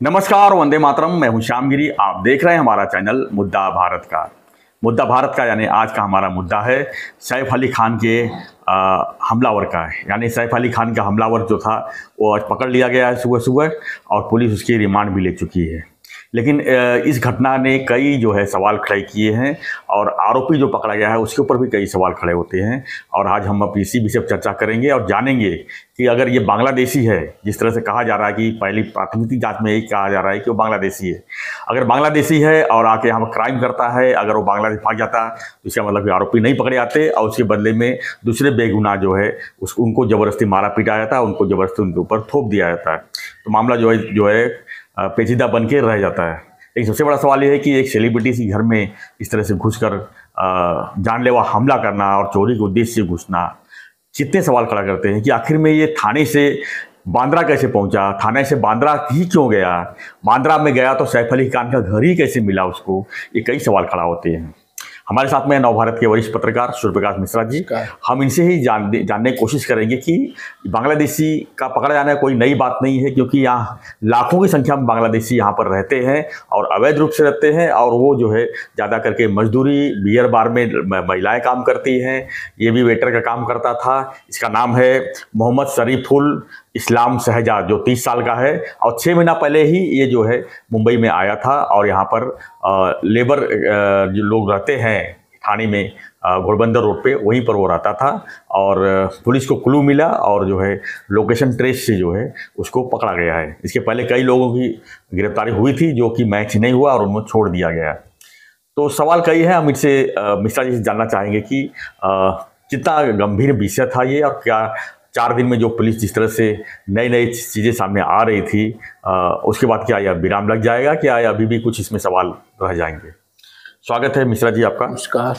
नमस्कार, वंदे मातरम। मैं हूं श्यामगिरी। आप देख रहे हैं हमारा चैनल मुद्दा भारत का। मुद्दा भारत का यानी आज का हमारा मुद्दा है सैफ अली खान के हमलावर का है। यानी सैफ अली खान का हमलावर जो था वो आज पकड़ लिया गया है सुबह सुबह, और पुलिस उसकी रिमांड भी ले चुकी है। लेकिन इस घटना ने कई जो है सवाल खड़े किए हैं, और आरोपी जो पकड़ा गया है उसके ऊपर भी कई सवाल खड़े होते हैं। और आज हम अपनी इसी विषय पर चर्चा करेंगे और जानेंगे कि अगर ये बांग्लादेशी है, जिस तरह से कहा जा रहा है कि पहली प्राथमिक जांच में यही कहा जा रहा है कि वो बांग्लादेशी है, अगर बांग्लादेशी है और आके यहाँ पर क्राइम करता है, अगर वो बांग्लादेश भाग जाता तो इसका मतलब कि आरोपी नहीं पकड़े जाते और उसके बदले में दूसरे बेगुनाह जो है उनको ज़बरदस्ती मारा पीटा जाता है, उनको ज़बरदस्ती उनके ऊपर थोप दिया जाता है। तो मामला जो है पेचीदा बन के रह जाता है। एक सबसे बड़ा सवाल ये है कि एक सेलिब्रिटी के घर में इस तरह से घुसकर जानलेवा हमला करना और चोरी के उद्देश्य से घुसना कितने सवाल खड़ा करते हैं कि आखिर में ये थाने से बांद्रा कैसे पहुंचा, थाने से बांद्रा ही क्यों गया, बांद्रा में गया तो सैफ अली खान का घर ही कैसे मिला उसको, ये कई सवाल खड़ा होते हैं। हमारे साथ में नवभारत के वरिष्ठ पत्रकार सूर्यप्रकाश मिश्रा जी। हम इनसे ही जानने की कोशिश करेंगे कि बांग्लादेशी का पकड़ा जाना कोई नई बात नहीं है, क्योंकि यहाँ लाखों की संख्या में बांग्लादेशी यहाँ पर रहते हैं और अवैध रूप से रहते हैं, और वो जो है ज़्यादा करके मजदूरी, बियर बार में महिलाएं काम करती हैं। ये भी वेटर का काम करता था। इसका नाम है मोहम्मद शरीफुल इस्लाम शहजाद, जो 30 साल का है, और 6 महीना पहले ही ये जो है मुंबई में आया था। और यहाँ पर लेबर जो लोग रहते हैं थाने में घोड़बंदर रोड पे, वहीं पर वो रहता था। और पुलिस को क्लू मिला और जो है लोकेशन ट्रेस से जो है उसको पकड़ा गया है। इसके पहले कई लोगों की गिरफ्तारी हुई थी जो कि मैच नहीं हुआ और उनको छोड़ दिया गया। तो सवाल कई है। हम इससे मिश्रा जी से जानना चाहेंगे कि कितना गंभीर विषय था ये, और क्या 4 दिन में जो पुलिस जिस तरह से नई नई चीज़ें सामने आ रही थी, उसके बाद क्या यह विराम लग जाएगा, क्या अभी भी कुछ इसमें सवाल रह जाएंगे? स्वागत है मिश्रा जी आपका। नमस्कार।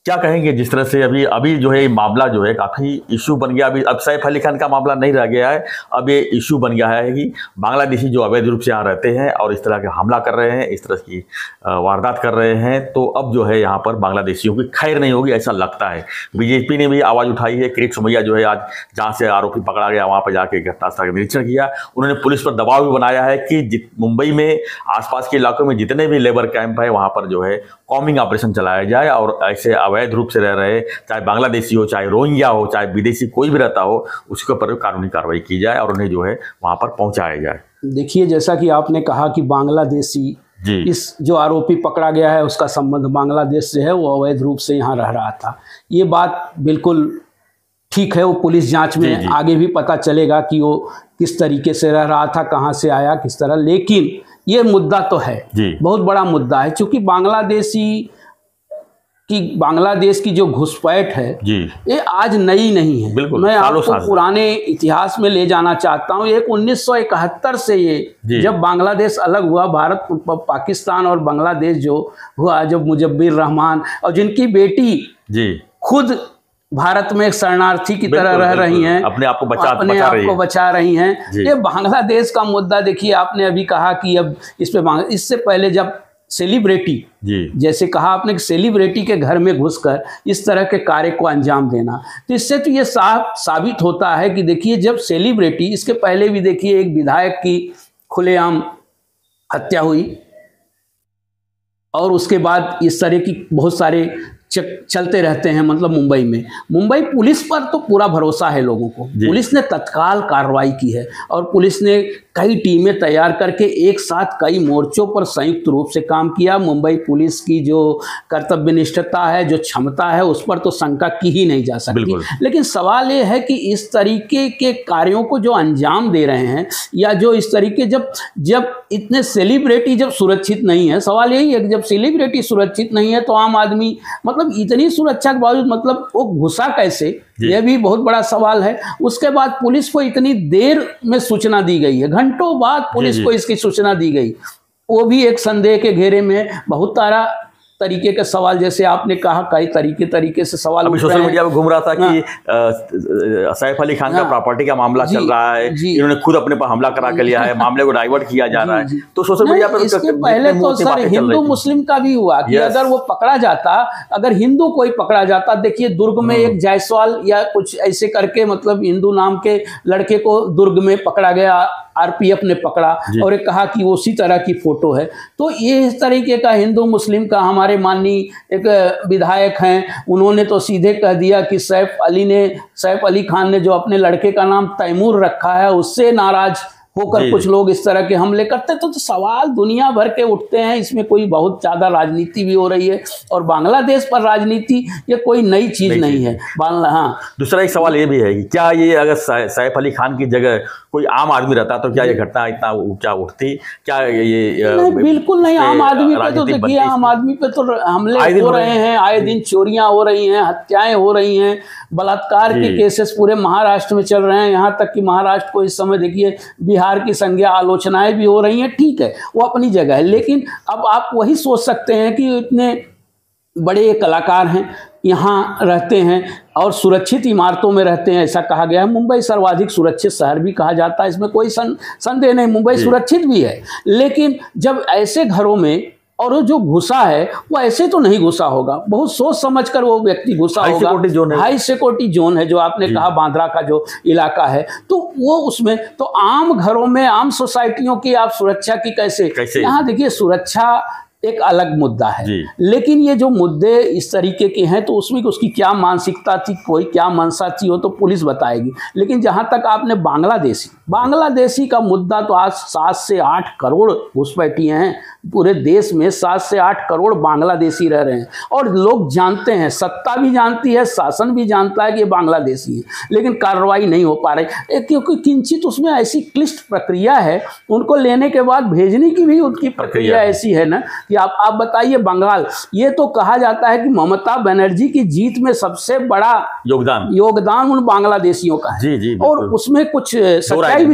क्या कहेंगे जिस तरह से अभी जो है मामला जो है काफ़ी इशू बन गया। अभी अब सैफ अली खान का मामला नहीं रह गया है, अब ये इशू बन गया है कि बांग्लादेशी जो अवैध रूप से यहाँ रहते हैं और इस तरह के हमला कर रहे हैं, इस तरह की वारदात कर रहे हैं, तो अब जो है यहाँ पर बांग्लादेशियों की खैर नहीं होगी, ऐसा लगता है। बीजेपी ने भी आवाज़ उठाई है। किरीट सोमैया जो है आज जहाँ से आरोपी पकड़ा गया वहाँ पर जाके घटनास्थल का निरीक्षण किया। उन्होंने पुलिस पर दबाव भी बनाया है कि मुंबई में आसपास के इलाकों में जितने भी लेबर कैंप है वहाँ पर जो है कॉम्बिंग ऑपरेशन चलाया जाए, और ऐसे अवैध रूप से रह रहे, चाहे बांग्लादेशी हो, चाहे रोहिंग्या हो, चाहे विदेशी कोई भी रहता हो, उसके ऊपर कानूनी कार्रवाई की जाए और उन्हें जो है वहाँ पर पहुँचाया जाए। देखिए, जैसा कि आपने कहा कि बांग्लादेशी इस जो आरोपी पकड़ा गया है उसका संबंध बांग्लादेश से है, वो अवैध रूप से यहाँ रह रहा था। ये बात बिल्कुल ठीक है। वो पुलिस जांच में आगे भी पता चलेगा कि वो किस तरीके से रह रहा था, कहाँ से आया, किस तरह। लेकिन ये मुद्दा तो है, बहुत बड़ा मुद्दा है, क्योंकि बांग्लादेश की जो घुसपैठ है ये आज नई नहीं है। मैं आपको पुराने इतिहास में ले जाना चाहता हूँ। एक 1971 से ये जब बांग्लादेश अलग हुआ, भारत पाकिस्तान और बांग्लादेश जो हुआ, जब मुजब्बिर रहमान और जिनकी बेटी खुद भारत में एक शरणार्थी की तरह रह रही हैं, अपने आप को बचा रही हैं। ये बांग्लादेश का मुद्दा देखिए, आपने अभी कहा कि अब इससे पहले जब सेलिब्रिटी, जैसे कहा आपने कि सेलिब्रिटी के घर में घुसकर इस तरह के कार्य को अंजाम देना, तो इससे तो ये साबित होता है कि देखिए, जब सेलिब्रिटी, इसके पहले भी देखिए एक विधायक की खुलेआम हत्या हुई, और उसके बाद इस तरह की बहुत सारे चलते रहते हैं। मतलब मुंबई पुलिस पर तो पूरा भरोसा है लोगों को। पुलिस ने तत्काल कार्रवाई की है, और पुलिस ने कई टीमें तैयार करके एक साथ कई मोर्चों पर संयुक्त रूप से काम किया। मुंबई पुलिस की जो कर्तव्यनिष्ठता है, जो क्षमता है, उस पर तो शंका की ही नहीं जा सकती। लेकिन सवाल ये है कि इस तरीके के कार्यों को जो अंजाम दे रहे हैं, या जो इस तरीके जब इतने सेलिब्रिटी जब सुरक्षित नहीं है, सवाल यही है कि जब सेलिब्रिटी सुरक्षित नहीं है तो आम आदमी मतलब इतनी सुरक्षा के बावजूद मतलब वो घुसा कैसे, यह भी बहुत बड़ा सवाल है। उसके बाद पुलिस को इतनी देर में सूचना दी गई है, घंटों बाद पुलिस को इसकी सूचना दी गई, वो भी एक संदेह के घेरे में। बहुत सारा तरीके के सवाल, जैसे आपने कहा, कई तरीके से सवाल सोशल मीडिया में घूम रहा था कि सैफ अली खान का प्रॉपर्टी का मामला चल रहा है, इन्होंने खुद अपने पर हमला करा के लिया है, मामले को डाइवर्ट किया जा रहा है। तो सोशल मीडिया पर इसके पहले तो सर हिंदू मुस्लिम का भी हुआ कि अगर वो पकड़ा जाता, अगर हिंदू कोई पकड़ा जाता, देखिए दुर्ग में एक जायसवाल या कुछ ऐसे करके, मतलब हिंदू नाम के लड़के को दुर्ग में पकड़ा गया आरपीएफ ने पकड़ा और एक कहा कि वो उसी तरह की फोटो है। तो ये इस तरीके का हिंदू मुस्लिम का, हमारे माननीय एक विधायक हैं, उन्होंने तो सीधे कह दिया कि सैफ अली खान ने जो अपने लड़के का नाम तैमूर रखा है उससे नाराज होकर कुछ लोग इस तरह के हमले करते। तो सवाल दुनिया भर के उठते हैं, इसमें कोई बहुत ज़्यादा राजनीति भी हो रही है, और बांग्लादेश पर राजनीति ये कोई नई चीज़ नहीं है। हाँ, दूसरा एक सवाल ये भी है कि क्या ये अगर सैफ अली खान की जगह कोई आम आदमी रहता तो क्या ये घटना इतना ऊंचा उठती? क्या ये नहीं, बिल्कुल नहीं। आम आदमी पे तो देखिए, आम आदमी पे तो हमले हो रहे हैं, आए दिन चोरियां हो रही हैं, हत्याएं हो रही हैं, बलात्कार के केसेस पूरे महाराष्ट्र में चल रहे हैं। यहाँ तक कि महाराष्ट्र को इस समय देखिए बिहार की संज्ञा आलोचनाएं भी हो रही हैं। ठीक है, वो अपनी जगह है, लेकिन अब आप वही सोच सकते हैं कि इतने बड़े कलाकार हैं, यहाँ रहते हैं और सुरक्षित इमारतों में रहते हैं, ऐसा कहा गया है। मुंबई सर्वाधिक सुरक्षित शहर भी कहा जाता है, इसमें कोई संदेह नहीं, मुंबई सुरक्षित भी है। लेकिन जब ऐसे घरों में, और वो जो घुसा है वो ऐसे तो नहीं घुसा होगा, बहुत सोच समझकर वो व्यक्ति घुसा होगा। हाई सिक्योरिटी जोन है जो आपने कहा, बांद्रा का जो इलाका है, तो वो उसमें तो आम घरों में, आम सोसाइटियों की आप सुरक्षा की कैसे? यहाँ देखिए, सुरक्षा एक अलग मुद्दा है, लेकिन ये जो मुद्दे इस तरीके के हैं तो उसमें उसकी क्या मानसिकता थी, कोई क्या मंशा थी, वो तो पुलिस बताएगी। लेकिन जहाँ तक आपने बांग्लादेशी का मुद्दा, तो आज 7 से 8 करोड़ घुसपैठिए हैं पूरे देश में। 7 से 8 करोड़ बांग्लादेशी रह रहे हैं, और लोग जानते हैं, सत्ता भी जानती है, शासन भी जानता है कि ये बांग्लादेशी है, लेकिन कार्रवाई नहीं हो पा रही, क्योंकि किंचित उसमें ऐसी क्लिष्ट प्रक्रिया है। उनको लेने के बाद भेजने की भी उनकी प्रक्रिया ऐसी है ना कि आप बताइए, बंगाल, ये तो कहा जाता है कि ममता बनर्जी की जीत में सबसे बड़ा योगदान उन बांग्लादेशियों का है। जी, और उसमें कुछ सच्चाई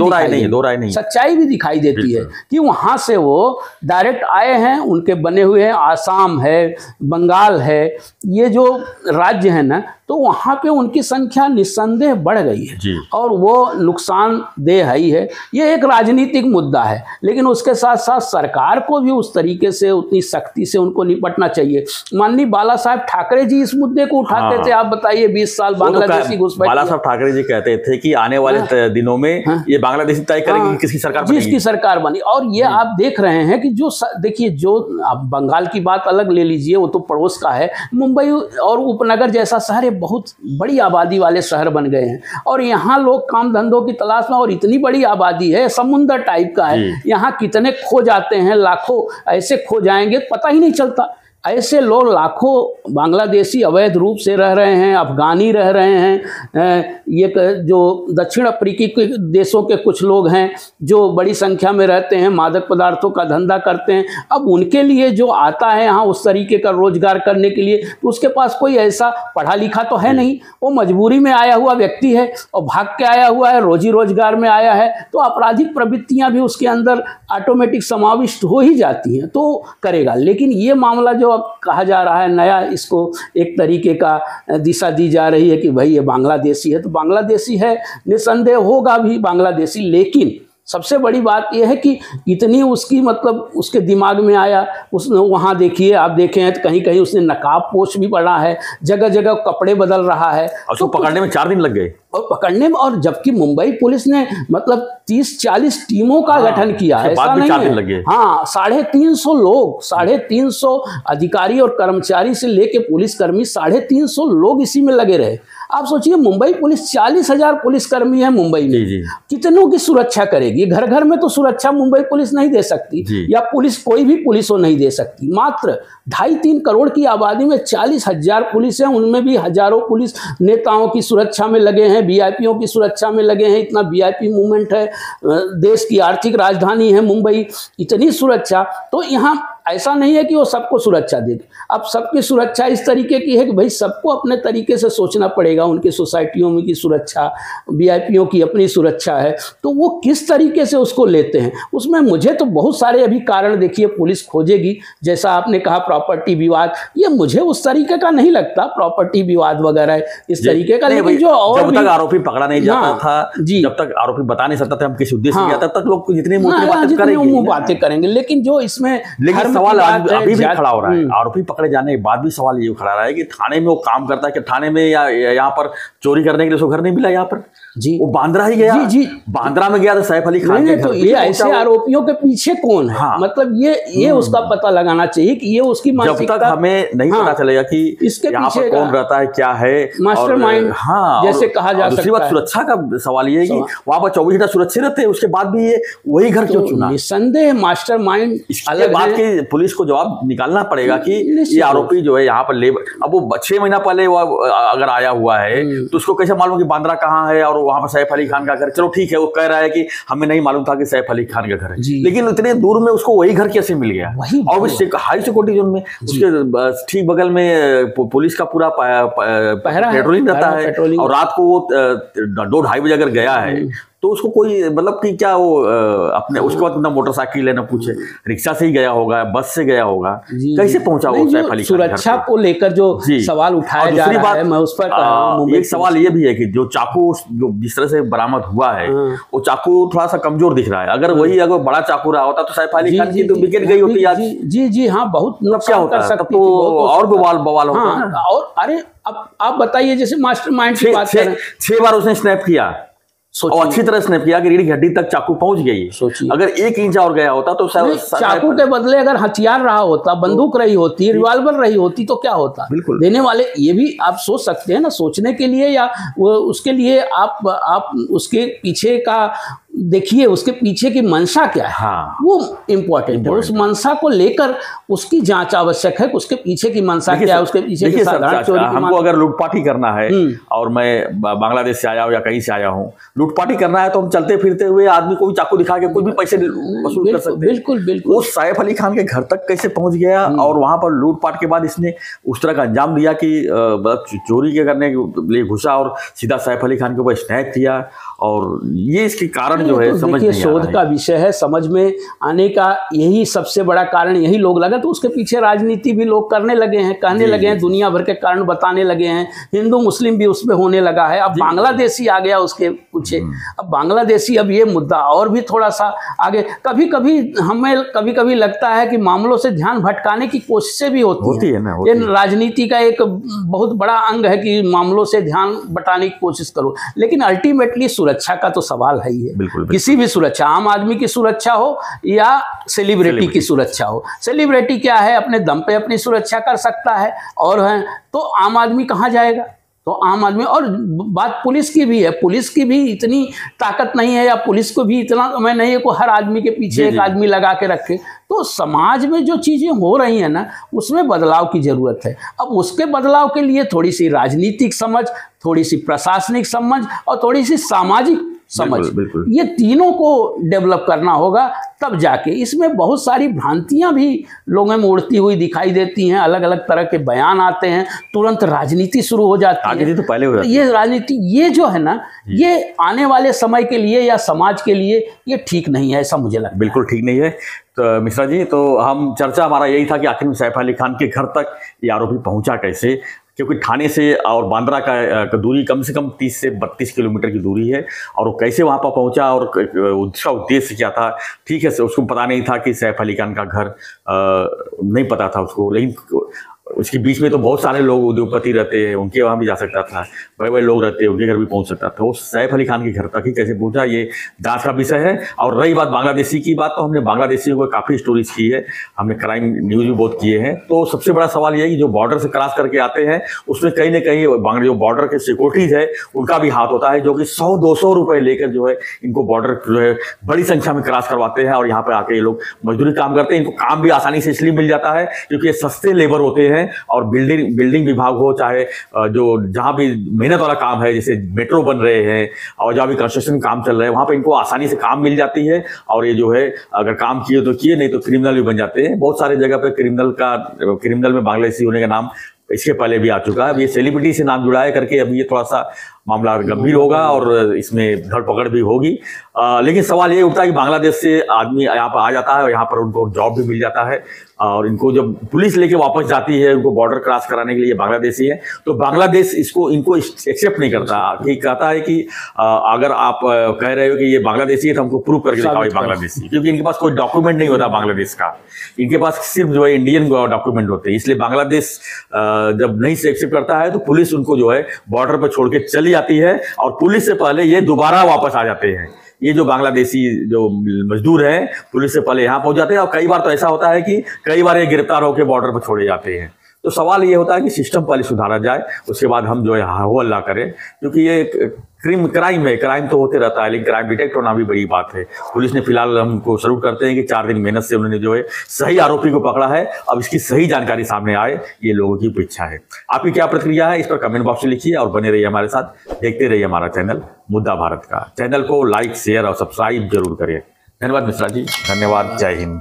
भी दिखाई देती है कि वहां से वो डायरेक्ट आए हैं, उनके बने हुए हैं, आसाम है, बंगाल है, ये जो राज्य है ना, तो वहाँ पे उनकी संख्या निस्संदेह बढ़ गई है, और वो नुकसानदेह ही है। ये एक राजनीतिक मुद्दा है, लेकिन उसके साथ साथ सरकार को भी उस तरीके से, उतनी सख्ती से उनको निपटना चाहिए। माननीय बाला साहब ठाकरे जी इस मुद्दे को उठाते थे, आप बताइए, 20 साल बांग्लादेशी घुसपैठ। बाला साहब ठाकरे जी कहते थे कि आने वाले दिनों में ये बांग्लादेशी तय करेंगे किसकी सरकार बनेगी, जिसकी सरकार बनी। और ये आप देख रहे हैं कि जो देखिए, जो आप बंगाल की बात अलग ले लीजिए, वो तो पड़ोस का है। मुंबई और उपनगर जैसा शहर बहुत बड़ी आबादी वाले शहर बन गए हैं, और यहाँ लोग काम धंधों की तलाश में, और इतनी बड़ी आबादी है, समुंदर टाइप का है, यहाँ कितने खो जाते हैं, लाखों ऐसे खो जाएंगे पता ही नहीं चलता। ऐसे लोग लाखों बांग्लादेशी अवैध रूप से रह रहे हैं, अफगानी रह रहे हैं, ये जो दक्षिण अफ्रीकी के देशों के कुछ लोग हैं जो बड़ी संख्या में रहते हैं, मादक पदार्थों का धंधा करते हैं। अब उनके लिए जो आता है यहाँ उस तरीके का रोजगार करने के लिए, तो उसके पास कोई ऐसा पढ़ा लिखा तो है नहीं, वो मजबूरी में आया हुआ व्यक्ति है और भाग के आया हुआ है, रोजी रोजगार में आया है, तो आपराधिक प्रवृत्तियाँ भी उसके अंदर ऑटोमेटिक समाविष्ट हो ही जाती हैं, तो करेगा। लेकिन ये मामला जो अब कहा जा रहा है नया, इसको एक तरीके का दिशा दी जा रही है कि भाई ये बांग्लादेशी है, तो बांग्लादेशी है, निसंदेह होगा भी बांग्लादेशी। लेकिन सबसे बड़ी बात यह है कि इतनी उसकी मतलब उसके दिमाग में आया, उसने वहाँ देखिए, आप देखें हैं तो कहीं कहीं उसने नकाब पोश भी पड़ा है, जगह जगह कपड़े बदल रहा है, तो पकड़ने में 4 दिन लग गए, और पकड़ने में, और जबकि मुंबई पुलिस ने मतलब 30-40 टीमों का गठन किया है, ऐसा नहीं है। हाँ, 350 लोग, 350 अधिकारी और कर्मचारी से लेके पुलिसकर्मी, 350 लोग इसी में लगे रहे। आप सोचिए, मुंबई पुलिस 40,000 पुलिसकर्मी है मुंबई में, कितनों की सुरक्षा करेगी? घर घर में तो सुरक्षा मुंबई पुलिस नहीं दे सकती, या पुलिस कोई भी पुलिस नहीं दे सकती। मात्र 2.5-3 करोड़ की आबादी में 40,000 पुलिस है, उनमें भी हजारों पुलिस नेताओं की सुरक्षा में लगे हैं, वीआईपीओं की सुरक्षा में लगे हैं। इतना वीआईपी मूवमेंट है, देश की आर्थिक राजधानी है मुंबई, इतनी सुरक्षा। तो यहाँ ऐसा नहीं है कि वो सबको सुरक्षा देगी। अब सबकी सुरक्षा इस तरीके की है कि भाई सबको अपने तरीके से सोचना पड़ेगा, उनकी सोसाइटियों में की सुरक्षा, वीआईपीओं की अपनी सुरक्षा है, तो वो किस तरीके से उसको लेते हैं, उसमें मुझे तो बहुत सारे अभी कारण देखिए पुलिस खोजेगी। जैसा आपने कहा प्रॉपर्टी विवाद, ये मुझे उस तरीके का नहीं लगता, प्रॉपर्टी विवाद वगैरह इस तरीके का। लेकिन जो और जब तक आरोपी पकड़ा नहीं जाता था, जब तक आरोपी बता नहीं सकता था हम किस उद्देश्य से, तब तक लोग जितने बातें करेंगे। लेकिन जो इसमें सवाल अभी भी खड़ा हो रहा है, आरोपी पकड़े जाने के बाद भी सवाल ये खड़ा रहा है कि थाने में वो काम करता है कि थाने में या यहाँ पर चोरी करने के लिए उसको घर नहीं मिला यहाँ पर जी, वो बांद्रा ही गया। जी बांद्रा में गया था सैफ अली खान के घर। तो ये ऐसे आरोपियों के पीछे कौन है? हाँ, मतलब ये उसका पता लगाना चाहिए कि ये उसकी मानसिकता, जब तक हमें नहीं पता चलेगा कि इसके यहाँ पर कौन रहता है, क्या है मास्टरमाइंड, हाँ, जैसे कहा जा सकता है। दूसरी बात सुरक्षा का सवाल ये है कि वहां पर 24 घंटा सुरक्षित रहते हैं, उसके बाद भी ये वही घर क्यों चुना? निस्संदेह मास्टरमाइंड। इसके बाद की पुलिस को जवाब निकालना पड़ेगा कि ये आरोपी जो है यहाँ पर लेबर, अब वो 6 महीना पहले वो अगर आया हुआ है तो उसको कैसे मालूम कि बांद्रा कहाँ है और वहां पर सैफ अली खान का घर? चलो ठीक है, वो कह रहा है कि हमें नहीं मालूम था कि सैफ अली खान का घर है, लेकिन इतने दूर में उसको वही घर कैसे मिल गया? और वो हाई सिक्योरिटी जोन में, उसके ठीक बगल में पुलिस का पूरा पेट्रोलिंग रहता है, और रात को वो 2-2:30 बजे अगर गया है तो उसको कोई मतलब कि क्या वो अपने उसके बाद ना मोटरसाइकिल है ना पूछे, रिक्शा से ही गया होगा, बस से गया होगा, कैसे पहुंचा वो सैफ अली खान? सुरक्षा को लेकर जो सवाल उठाया जा रहा है, मैं उस पर एक सवाल ये भी है कि जो चाकू जो जिस तरह से बरामद हुआ है वो चाकू थोड़ा सा कमजोर दिख रहा है। अगर वही अगर बड़ा चाकू रहा होता तो सैफ अली खान की तो विकेट गई होती आज। जी हाँ, बहुत क्या होता है तो और बवाल होता। और अरे अब आप बताइए, जैसे मास्टरमाइंड की बात करें, 6 बार उसने स्नैप किया और अच्छी तरह स्नैप किया कि रीढ़ की हड्डी तक चाकू पहुंच गई। अगर 1 इंच और गया होता तो चाकू के बदले अगर हथियार रहा होता, बंदूक रही होती, रिवॉल्वर रही होती तो क्या होता? बिल्कुल देने वाले ये भी आप सोच सकते हैं ना, सोचने के लिए या वो उसके लिए आप उसके पीछे का देखिए, उसके पीछे की मंशा क्या है। हाँ, वो इम्पोर्टेंट है। उस मंशा को लेकर उसकी जांच आवश्यक है, उसके पीछे की मंशा क्या है, उसके पीछे की साधारण चोरी की। हमको अगर लूटपाटी करना है और मैं बांग्लादेश से आया हूँ या कहीं से आया हूँ, लूटपाटी करना है तो हम चलते फिरते हुए आदमी को भी चाकू दिखा के कुछ भी पैसे वसूल कर सकते हैं। बिल्कुल बिल्कुल। वो सैफ अली खान के घर तक कैसे पहुंच गया और वहां पर लूटपाट के बाद इसने उस तरह का अंजाम दिया कि चोरी के करने के लिए घुसा और सीधा सैफ अली खान के ऊपर स्नैप किया। और ये इसके कारण जो है समझ नहीं आ रहा है। शोध का विषय है, समझ में आने का यही सबसे बड़ा कारण यही लोग लगा। तो उसके पीछे राजनीति भी लोग करने लगे हैं, कहने लगे हैं, दुनिया भर के कारण बताने लगे हैं, हिंदू मुस्लिम भी उसमें होने लगा है। अब बांग्लादेशी आ गया उसके पीछे। अब बांग्लादेशी, अब ये मुद्दा और भी थोड़ा सा आगे, हमें कभी कभी लगता है कि मामलों से ध्यान भटकाने की कोशिशें भी होती है ना। ये राजनीति का एक बहुत बड़ा अंग है कि मामलों से ध्यान बटाने की कोशिश करो, लेकिन अल्टीमेटली सुरक्षा का तो सवाल है ही है। बिल्कुल। किसी भी सुरक्षा, आम आदमी की सुरक्षा हो या सेलिब्रिटी की सुरक्षा हो। सेलिब्रिटी क्या है, अपने दम पे अपनी सुरक्षा कर सकता है, और है तो आम आदमी कहाँ जाएगा? तो आम आदमी, और बात पुलिस की भी है, पुलिस की भी इतनी ताकत नहीं है, या पुलिस को भी इतना मैं नहीं है को हर आदमी के पीछे एक आदमी लगा के रखे। तो समाज में जो चीज़ें हो रही हैं ना, उसमें बदलाव की ज़रूरत है। अब उसके बदलाव के लिए थोड़ी सी राजनीतिक समझ, थोड़ी सी प्रशासनिक समझ और थोड़ी सी सामाजिक समझ, ये तीनों को डेवलप करना होगा, तब जाके। इसमें बहुत सारी भ्रांतियां भी लोगों में उड़ती हुई दिखाई देती हैं, अलग अलग तरह के बयान आते हैं, तुरंत राजनीति शुरू हो जाती है। तो पहले हो जाती है। ये राजनीति, ये जो है ना, ये आने वाले समय के लिए या समाज के लिए ये ठीक नहीं है, ऐसा मुझे लगता है। बिल्कुल ठीक नहीं है। तो मिश्रा जी, तो हम चर्चा हमारा यही था कि आखिर में सैफ अली खान के घर तक ये आरोपी पहुंचा कैसे, क्योंकि थाने से और बांद्रा का दूरी कम से कम 30 से 32 किलोमीटर की दूरी है, और वो कैसे वहाँ पर पहुँचा और उसका उद्देश्य क्या था। ठीक है, उसको पता नहीं था कि सैफ अली खान का घर नहीं पता था उसको, लेकिन उसके बीच में तो बहुत सारे लोग उद्योगपति रहते हैं, उनके वहाँ भी जा सकता था, बड़े बड़े लोग रहते हैं, उनके घर भी पहुँच सकता था। वो सैफ अली खान के घर तक ही कैसे पहुँचा, ये जांच का विषय है। और रही बात बांग्लादेशी की बात, तो हमने बांग्लादेशियों को काफ़ी स्टोरीज की है, हमने क्राइम न्यूज़ भी बहुत किए हैं। तो सबसे बड़ा सवाल ये है कि जो बॉर्डर से क्रॉस करके आते हैं, उसमें कहीं ना कहीं जो बॉर्डर के सिक्योरिटीज है उनका भी हाथ होता है, जो कि 100-200 रुपये लेकर जो है इनको बॉर्डर जो है बड़ी संख्या में क्रॉस करवाते हैं, और यहाँ पर आके ये लोग मजदूरी काम करते हैं। इनको काम भी आसानी से इसलिए मिल जाता है क्योंकि ये सस्ते लेबर होते हैं, और बिल्डिंग विभाग हो, चाहे जो जहाँ भी मेहनत वाला काम है, जैसे मेट्रो बन रहे हैं और जहाँ भी कंस्ट्रक्शन काम चल रहे हैं, वहाँ पे इनको आसानी से काम मिल जाती है। और ये जो है अगर काम किए तो किए, नहीं तो क्रिमिनल भी बन जाते हैं। बहुत सारे जगह पे क्रिमिनल में बांग्लादेशी होने का नाम इसके पहले भी आ चुका है। अब ये सेलिब्रिटी से नाम जुड़ा है करके अभी ये थोड़ा सा मामला गंभीर होगा और इसमें धरपकड़ भी होगी। लेकिन सवाल ये उठता है कि बांग्लादेश से आदमी यहाँ पर आ जाता है और यहाँ पर उनको जॉब भी मिल जाता है, और इनको जब पुलिस लेके वापस जाती है उनको बॉर्डर क्रॉस कराने के लिए बांग्लादेशी है, तो बांग्लादेश इनको एक्सेप्ट नहीं करता, कि कहता है कि अगर आप कह रहे हो कि ये बांग्लादेशी है तो हमको प्रूव करके दिखाओ ये बांग्लादेशी, क्योंकि इनके पास कोई डॉक्यूमेंट नहीं होता बांग्लादेश का, इनके पास सिर्फ जो है इंडियन डॉक्यूमेंट होते हैं। इसलिए बांग्लादेश जब नहीं से एक्सेप्ट करता है तो पुलिस उनको जो है बॉर्डर पर छोड़ के चली जाती है, और पुलिस से पहले ये दोबारा वापस आ जाते हैं। ये जो बांग्लादेशी जो मजदूर हैं पुलिस से पहले यहाँ पहुंच जाते हैं, और कई बार तो ऐसा होता है कि कई बार ये गिरफ्तार होकर बॉर्डर पर छोड़े जाते हैं। तो सवाल ये होता है कि सिस्टम पहले सुधारा जाए, उसके बाद हम जो है हो हल्ला करें, क्योंकि ये क्राइम है, क्राइम तो होते रहता है, लेकिन क्राइम डिटेक्ट होना भी बड़ी बात है। पुलिस ने फिलहाल हमको सल्यूट करते हैं कि 4 दिन मेहनत से उन्होंने जो है सही आरोपी को पकड़ा है। अब इसकी सही जानकारी सामने आए, ये लोगों की इच्छा है। आपकी क्या प्रतिक्रिया है इस पर कमेंट बॉक्स में लिखिए, और बने रहिए हमारे साथ, देखते रहिए हमारा चैनल मुद्दा भारत का। चैनल को लाइक, शेयर और सब्सक्राइब जरूर करिए। धन्यवाद मिश्रा जी, धन्यवाद, जय हिंद।